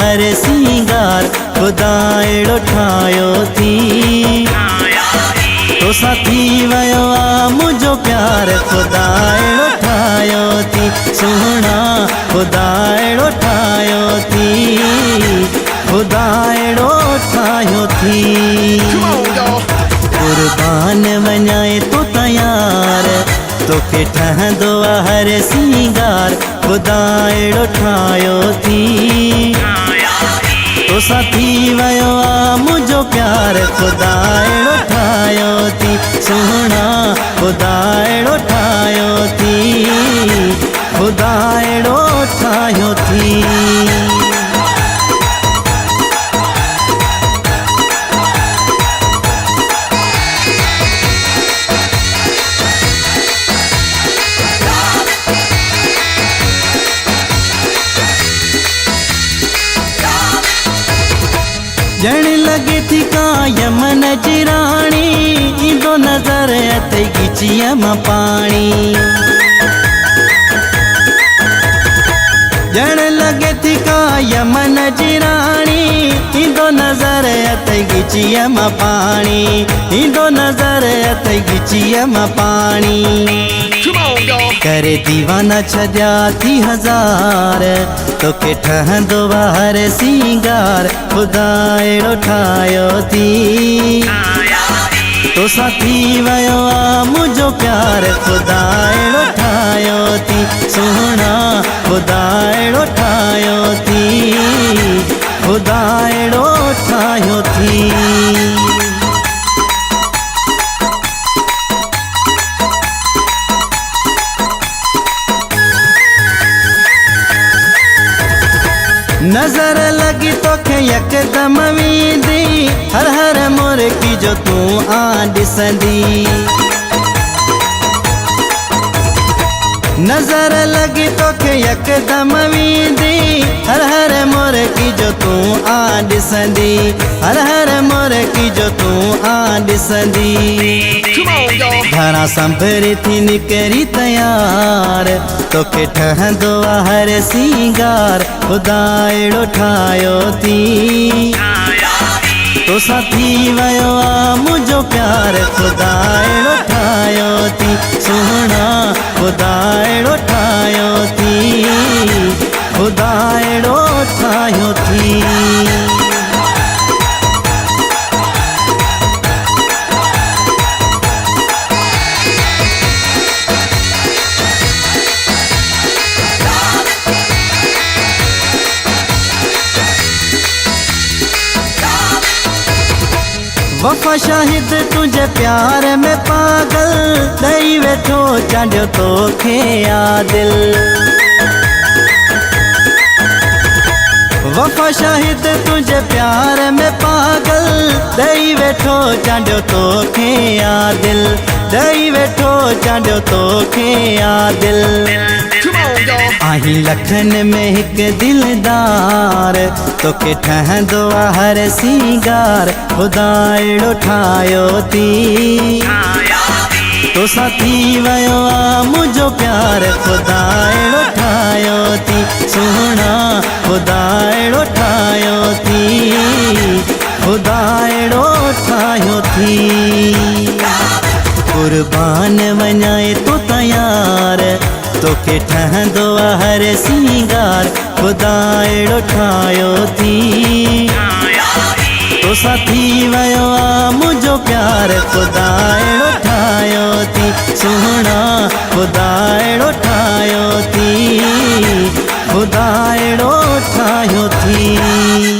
हर सिंगार खुदा एड़ो ठायो थी तो साथी वयो मुझो प्यार खुदा एड़ो ठायो थी सोहना खुदा एड़ो ठायो थी खुदा एड़ो ठायो थी कुर्बान वञाए तो तयार तोखे ठहंदो हर सिंगार खुदा एड़ो ठायो थी तो साथी वयो मुझो प्यार खुदा एड़ो ठायो थी सोहना खुदा एड़ो ठायो थी खुदा एड़ो ठायो थी जण लगे थी कायमन जी राणी ईंदो नज़र अते गिचिया मां पाणी जण लगे थी कायमन जी राणी ईंदो नज़र अते गिचिया मां पाणी ईंदो नज़र अते गिचिया मां पाणी करे दीवाना छॾिया थी हज़ार तोखे ठहंदो हर सिंगार खुदा एड़ो ठायो थी तो साथी वयो मुझो प्यार खुदा एड़ो ठायो थी सोहना खुदा एड़ो ठायो थी खुदा एड़ो ठायो थी नजर लगी तोखे यकदम वींदी हर हर मोर की जो तू ॾिसंदी नजर लगी तोखे यकदम वींदी हर हर मोर की जो तू ॾिसंदी हर हर मोर की जो तू ॾिसंदी घरा संभरी थी निकरी तयार तोखे ठहंदो हर सिंगार खुदा एड़ो ठायो थी तो साथी वयो मुझो प्यार खुदा एड़ो ठायो थी सोहना खुदा एड़ो ठायो थी खुदा एड़ो ठायो थी वफा शाहिद तुझे प्यार में पागल दई वेठो चांडियो तोखे दिल वफा शाहिद तुझे प्यार में पागल दई वेठो चांडियो तोखे दिल दई वेठो चांडियो तोखे दिल आही लखन में एक दिलदार तोखे ठहंदो हर सिंगार खुदा एड़ो ठायो थी तो साथी वयो मुझो प्यार खुदा एड़ो ठायो थी सोहना खुदा एड़ो ठायो थी खुदा एड़ो ठायो थी कुर्बान वञाए तो तयार तोखे ठहंदो हर सिंगार खुदा एड़ो ठायो थी तो साथी वयो मुझो प्यार खुदा एड़ो ठायो थी सोहना खुदा एड़ो ठायो थी खुदा एड़ो ठायो थी।